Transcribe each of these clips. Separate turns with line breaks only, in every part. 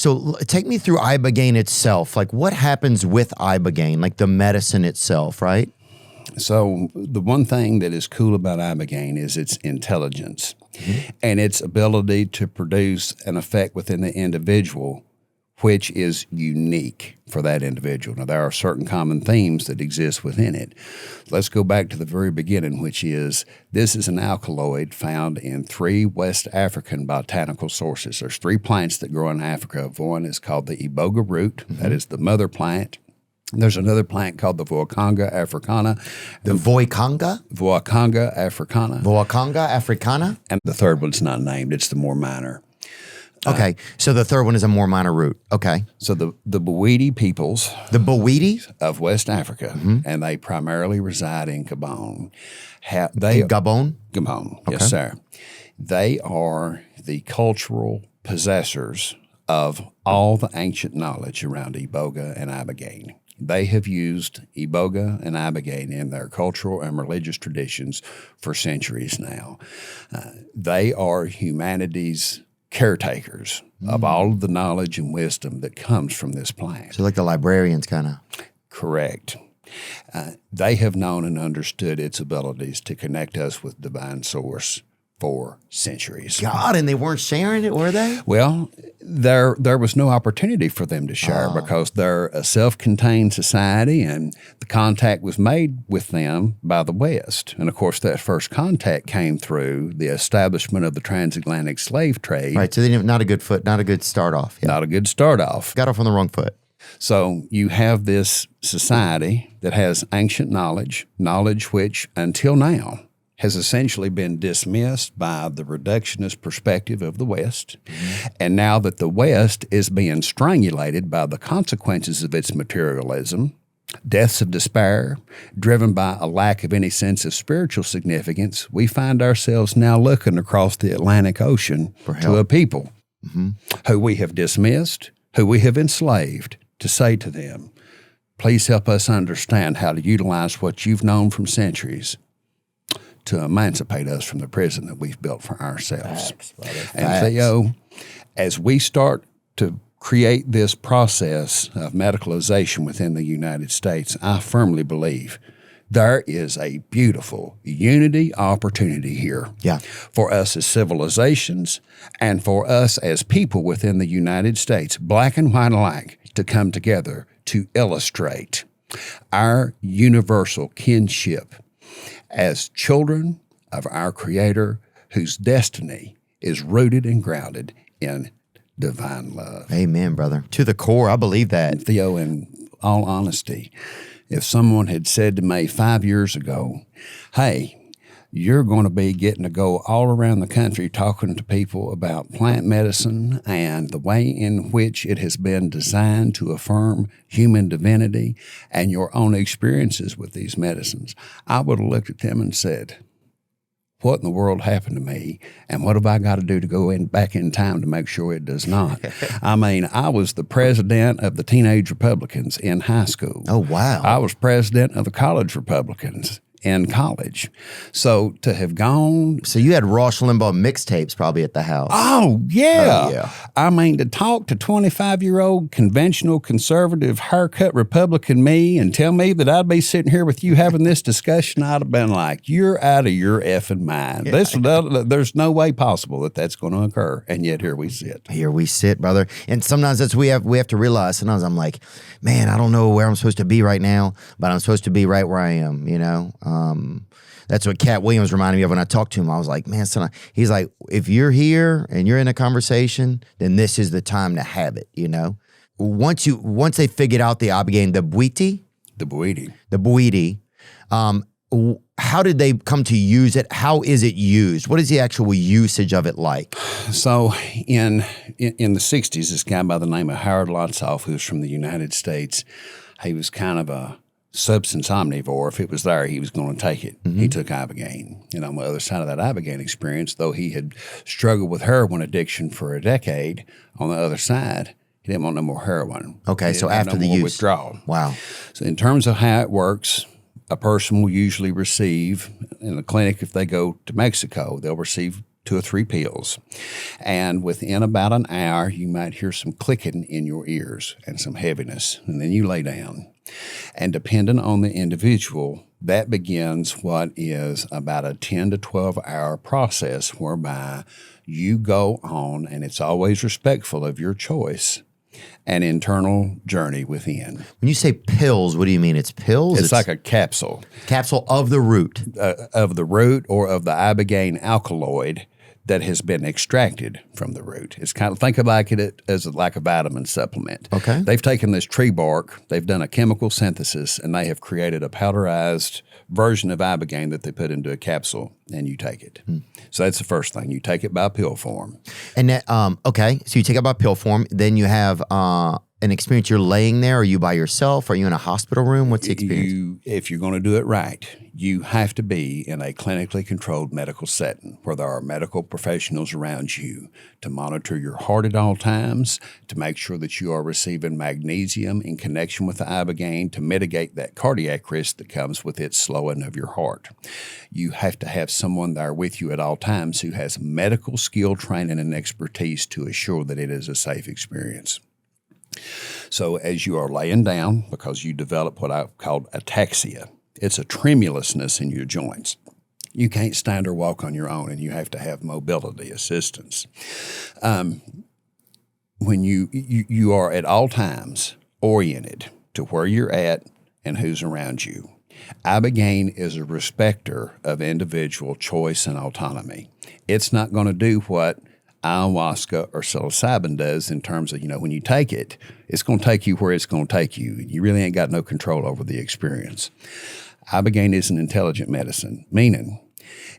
So take me through Ibogaine itself. Like what happens with Ibogaine, like the medicine itself, right?
So the one thing that is cool about Ibogaine is its intelligence and its ability to produce an effect within the individual which is unique for that individual. Now, there are certain common themes that exist within it. Let's go back to the very beginning, which is this is an alkaloid found in 3 West African botanical sources. There's 3 plants that grow in Africa. One is called the Iboga root. That is the mother plant. There's another plant called the Voacanga africana.
The Voacanga?
Voacanga africana.
Voacanga africana?
And the third one's not named. It's the more minor.
Okay, so the third one is a more minor root. Okay.
So the Bwiti peoples.
The Bwiti?
Of West Africa, and they primarily reside in Gabon.
In Gabon?
Gabon,
Okay.
yes, sir. They are the cultural possessors of all the ancient knowledge around Iboga and Ibogaine. They have used Iboga and Ibogaine in their cultural and religious traditions for centuries now. They are humanity's caretakers of all of the knowledge and wisdom that comes from this plant.
So like the librarians kind of.
Correct. They have known and understood its abilities to connect us with divine source for centuries.
God, and they weren't sharing it, were they?
Well, there was no opportunity for them to share because they're a self-contained society, and the contact was made with them by the West. And, of course, that first contact came through the establishment of the transatlantic slave trade.
Right, so they didn't, not a good start off. Yeah.
Not a good start off.
Got off on the wrong foot.
So you have this society that has ancient knowledge which, until now, has essentially been dismissed by the reductionist perspective of the West. And now that the West is being strangulated by the consequences of its materialism, deaths of despair, driven by a lack of any sense of spiritual significance, we find ourselves now looking across the Atlantic Ocean to a people who we have dismissed, who we have enslaved, to say to them, please help us understand how to utilize what you've known from centuries to emancipate us from the prison that we've built for ourselves. And Theo, as we start to create this process of medicalization within the United States, I firmly believe there is a beautiful unity opportunity here for us as civilizations and for us as people within the United States, black and white alike, to come together to illustrate our universal kinship as children of our Creator, whose destiny is rooted and grounded in divine love.
Amen, brother. To the core, I believe that.
Theo, in all honesty, if someone had said to me 5 years ago, hey, you're going to be getting to go all around the country talking to people about plant medicine and the way in which it has been designed to affirm human divinity and your own experiences with these medicines, I would have looked at them and said, what in the world happened to me, and what have I got to do to go back in time to make sure it does not? I mean, I was the president of the Teenage Republicans in high school.
Oh, wow.
I was president of the College Republicans in college. So to have gone...
So you had Rush Limbaugh mixtapes probably at the house.
Oh, yeah. I mean, to talk to 25-year-old conventional conservative haircut Republican me and tell me that I'd be sitting here with you having this discussion, I'd have been like, you're out of your effing mind. There's no way possible that that's going to occur. And yet here we sit.
Here we sit, brother. And sometimes that's we have to realize. Sometimes I'm like, man, I don't know where I'm supposed to be right now, but I'm supposed to be right where I am, you know? That's what Cat Williams reminded me of when I talked to him. I was like, man, son, he's like, if you're here and you're in a conversation, then this is the time to have it, you know? Once they figured out the Ibogaine, the Bwiti, how did they come to use it? How is it used? What is the actual usage of it like?
So in the 60s, this guy by the name of Howard Lotsoff, who's from the United States, he was kind of a substance omnivore. If it was there, he was going to take it. He took Ibogaine. And on the other side of that Ibogaine experience, though he had struggled with heroin addiction for a decade, on the other side, he didn't want no more heroin.
Okay, so after the use.
Withdrawal.
Wow.
So in terms of how it works, a person will usually receive, in the clinic, if they go to Mexico, they'll receive 2 or 3 pills. And within about an hour, you might hear some clicking in your ears and some heaviness. And then you lay down. And depending on the individual, that begins what is about a 10 to 12 hour process whereby you go on, and it's always respectful of your choice, an internal journey within.
When you say pills, what do you mean? It's pills?
It's like a capsule.
Capsule of the root.
Of the root or of the Ibogaine alkaloid that has been extracted from the root. It's kind of, think about it as like a vitamin supplement.
Okay.
They've taken this tree bark, they've done a chemical synthesis, and they have created a powderized version of Ibogaine that they put into a capsule, and you take it. So that's the first thing. You take it by pill form.
And that, okay, so you take it by pill form, then you have an experience. You're laying there. Are you by yourself? Are you in a hospital room? What's the experience?
If you're going to do it right, you have to be in a clinically controlled medical setting where there are medical professionals around you to monitor your heart at all times, to make sure that you are receiving magnesium in connection with the Ibogaine to mitigate that cardiac risk that comes with its slowing of your heart. You have to have someone there with you at all times who has medical skill training and expertise to assure that it is a safe experience. So as you are laying down, because you develop what I've called ataxia, it's a tremulousness in your joints. You can't stand or walk on your own, and you have to have mobility assistance. When you are at all times oriented to where you're at and who's around you. Ibogaine is a respecter of individual choice and autonomy. It's not going to do what ayahuasca or psilocybin does in terms of, when you take it, it's going to take you where it's going to take you. You really ain't got no control over the experience. Ibogaine is an intelligent medicine, meaning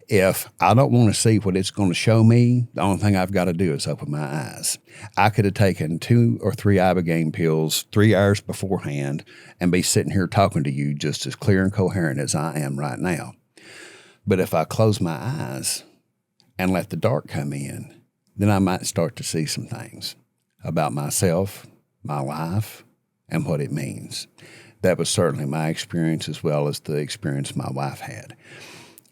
if I don't want to see what it's going to show me, the only thing I've got to do is open my eyes. I could have taken 2 or 3 Ibogaine pills 3 hours beforehand and be sitting here talking to you just as clear and coherent as I am right now. But if I close my eyes and let the dark come in, then I might start to see some things about myself, my life, and what it means. That was certainly my experience as well as the experience my wife had.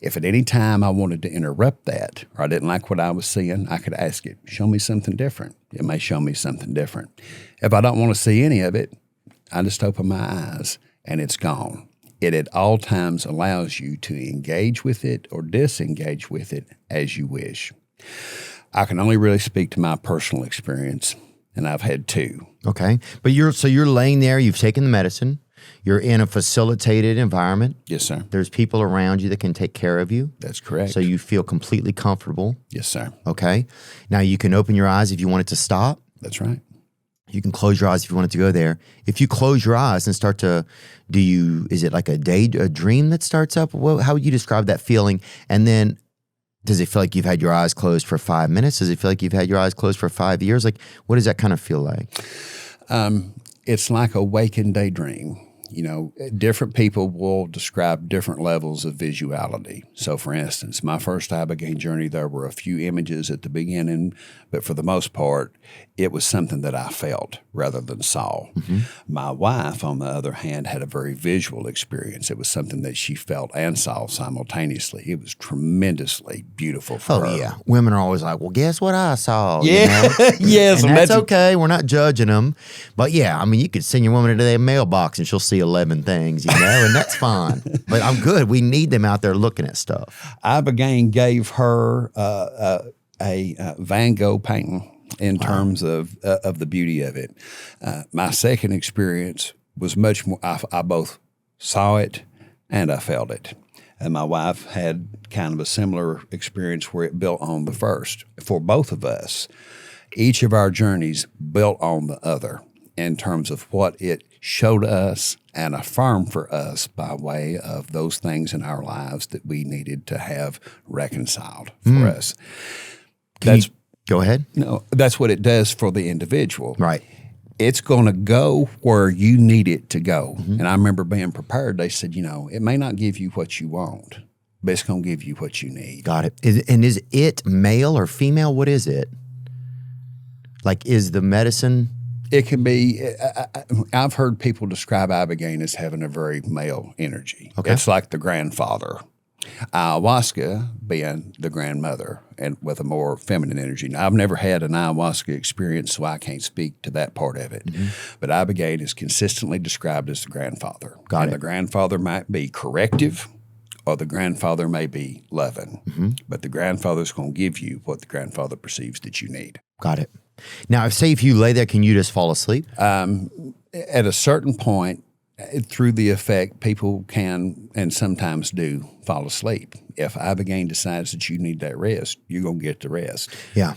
If at any time I wanted to interrupt that or I didn't like what I was seeing, I could ask it, show me something different. It may show me something different. If I don't want to see any of it, I just open my eyes and it's gone. It at all times allows you to engage with it or disengage with it as you wish. I can only really speak to my personal experience, and I've had 2.
Okay. But you're laying there, you've taken the medicine, you're in a facilitated environment.
Yes, sir.
There's people around you that can take care of you.
That's correct.
So you feel completely comfortable.
Yes, sir.
Okay. Now you can open your eyes if you want it to stop.
That's right.
You can close your eyes if you want it to go there. If you close your eyes and start to, is it like a dream that starts up? How would you describe that feeling? And then does it feel like you've had your eyes closed for 5 minutes? Does it feel like you've had your eyes closed for 5 years? Like, what does that kind of feel like?
It's like a waking daydream. Different people will describe different levels of visuality. So, for instance, my first Ibogaine journey, there were a few images at the beginning, but for the most part, it was something that I felt rather than saw. Mm-hmm. My wife, on the other hand, had a very visual experience. It was something that she felt and saw simultaneously. It was tremendously beautiful for her.
Oh, yeah. Women are always like, well, guess what I saw?
Yeah. Yes.
And that's okay. We're not judging them. But, yeah, you could send your woman into their mailbox and she'll see 11 things, and that's fine. But I'm good. We need them out there looking at stuff.
Ibogaine gave her a Van Gogh painting in terms of the beauty of it. My second experience was much more, I both saw it and I felt it. And my wife had kind of a similar experience where it built on the first. For both of us, each of our journeys built on the other in terms of what it showed us and affirmed for us by way of those things in our lives that we needed to have reconciled for us.
Go ahead.
No, that's what it does for the individual.
Right.
It's going to go where you need it to go. Mm-hmm. And I remember being prepared. They said, it may not give you what you want, but it's going to give you what you need.
Got it. Is it male or female? What is it? Like, is the medicine?
It can be. I've heard people describe Ibogaine as having a very male energy. Okay. It's like the grandfather Ayahuasca being the grandmother and with a more feminine energy. Now, I've never had an ayahuasca experience, so I can't speak to that part of it. But Ibogaine is consistently described as the grandfather.
Got it.
The grandfather might be corrective or the grandfather may be loving. But the grandfather's going to give you what the grandfather perceives that you need.
Got it. Now, if you lay there, can you just fall asleep?
At a certain point, through the effect, people can and sometimes do fall asleep. If Ibogaine decides that you need that rest, you're going to get the rest.
Yeah.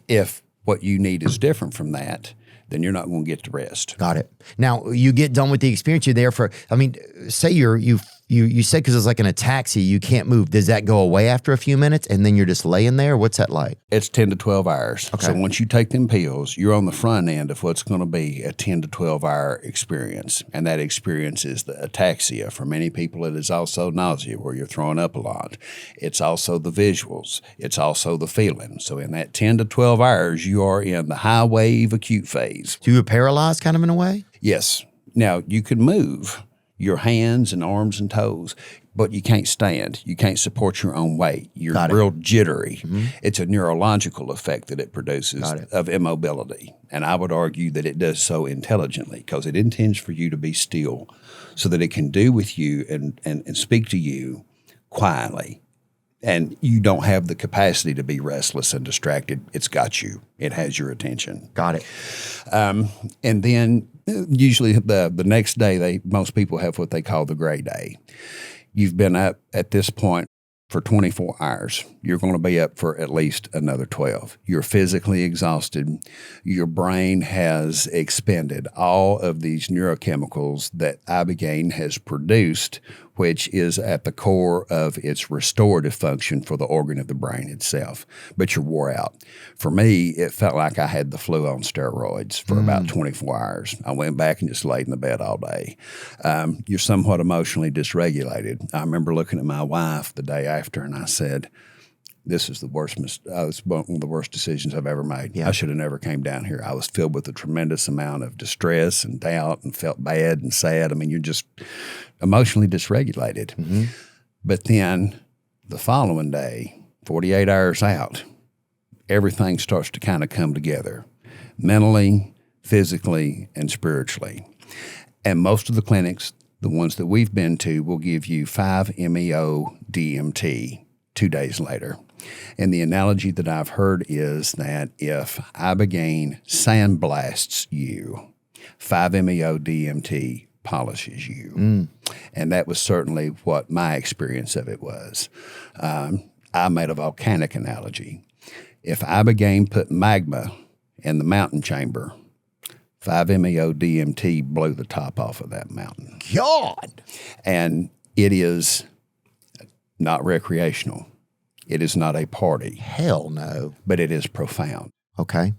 If what you need is different from that, then you're not going to get the rest.
Got it. Now, you get done with the experience. You're there for, I mean, say you said because it's like in a taxi, you can't move. Does that go away after a few minutes and then you're just laying there? What's that like?
It's 10 to 12 hours.
Okay.
So once you take them pills, you're on the front end of what's going to be a 10 to 12-hour experience. And that experience is the ataxia. For many people, it is also nausea, where you're throwing up a lot. It's also the visuals. It's also the feeling. So in that 10 to 12 hours, you are in the high wave acute phase.
So you're paralyzed kind of in a way?
Yes. Now, you can move your hands and arms and toes, but you can't stand. You can't support your own weight. You're real jittery. It's a neurological effect that it produces of immobility. And I would argue that it does so intelligently because it intends for you to be still so that it can do with you and speak to you quietly. And you don't have the capacity to be restless and distracted. It's got you. It has your attention.
Got it.
And then usually the next day, most people have what they call the gray day. You've been up at this point for 24 hours. You're going to be up for at least another 12. You're physically exhausted. Your brain has expended all of these neurochemicals that Ibogaine has produced, which is at the core of its restorative function for the organ of the brain itself. But you're wore out. For me, it felt like I had the flu on steroids for about 24 hours. I went back and just laid in the bed all day. You're somewhat emotionally dysregulated. I remember looking at my wife the day after, and I said, this is the worst. It's one of the worst decisions I've ever made.
Yeah.
I should have never came down here. I was filled with a tremendous amount of distress and doubt and felt bad and sad. I mean, you're just emotionally dysregulated. But then the following day, 48 hours out, everything starts to kind of come together mentally, physically, and spiritually. And most of the clinics, the ones that we've been to, will give you 5-MeO DMT 2 days later. And the analogy that I've heard is that if Ibogaine sandblasts you, 5-MeO DMT polishes you. And that was certainly what my experience of it was. I made a volcanic analogy. If Ibogaine put magma in the mountain chamber, 5-MeO DMT blew the top off of that mountain.
God!
And it is not recreational. It is not a party.
Hell no.
But it is profound.
Okay.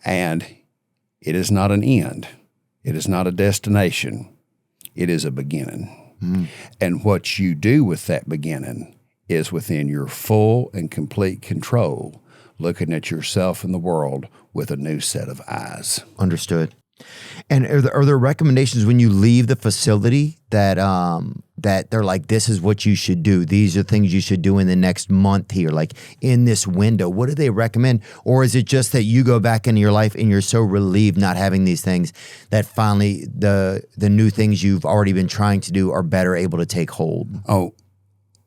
And it is not an end. It is not a destination. It is a beginning. And what you do with that beginning is within your full and complete control, looking at yourself and the world with a new set of eyes.
Understood. And are there recommendations when you leave the facility that that they're like, this is what you should do? These are things you should do in the next month here, like in this window. What do they recommend? Or is it just that you go back into your life and you're so relieved not having these things that finally the new things you've already been trying to do are better able to take hold?
Oh,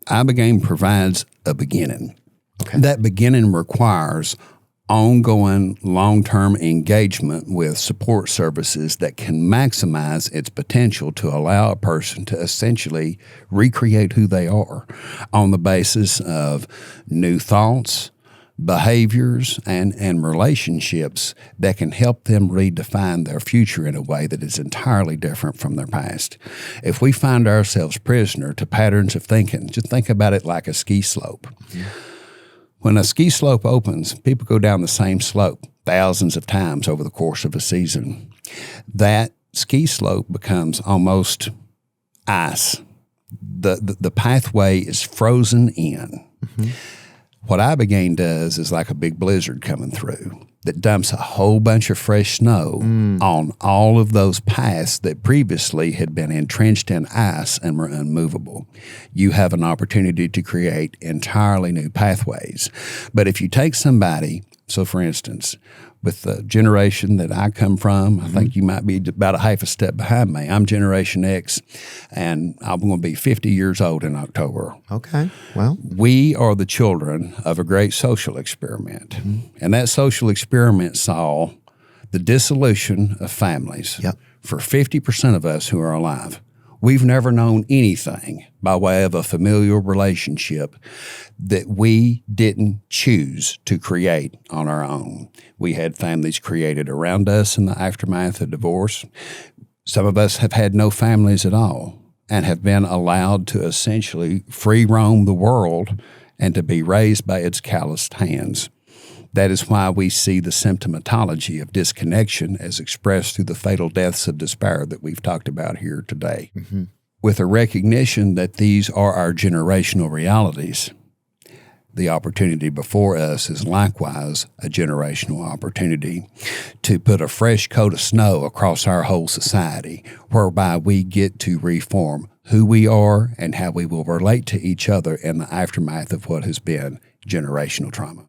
Ibogaine provides a beginning.
Okay.
That beginning requires ongoing long-term engagement with support services that can maximize its potential to allow a person to essentially recreate who they are on the basis of new thoughts, behaviors, and relationships that can help them redefine their future in a way that is entirely different from their past. If we find ourselves prisoner to patterns of thinking, just think about it like a ski slope. When a ski slope opens, people go down the same slope thousands of times over the course of a season. That ski slope becomes almost ice. The pathway is frozen in. What Ibogaine does is like a big blizzard coming through that dumps a whole bunch of fresh snow on all of those paths that previously had been entrenched in ice and were unmovable. You have an opportunity to create entirely new pathways. But if you take somebody, so for instance, with the generation that I come from, I think you might be about a half a step behind me. I'm Generation X, and I'm going to be 50 years old in October.
Okay, well.
We are the children of a great social experiment. And that social experiment saw the dissolution of families for 50% of us who are alive. We've never known anything by way of a familial relationship that we didn't choose to create on our own. We had families created around us in the aftermath of divorce. Some of us have had no families at all and have been allowed to essentially free roam the world and to be raised by its calloused hands. That is why we see the symptomatology of disconnection as expressed through the fatal deaths of despair that we've talked about here today. With a recognition that these are our generational realities, the opportunity before us is likewise a generational opportunity to put a fresh coat of snow across our whole society, whereby we get to reform who we are and how we will relate to each other in the aftermath of what has been generational trauma.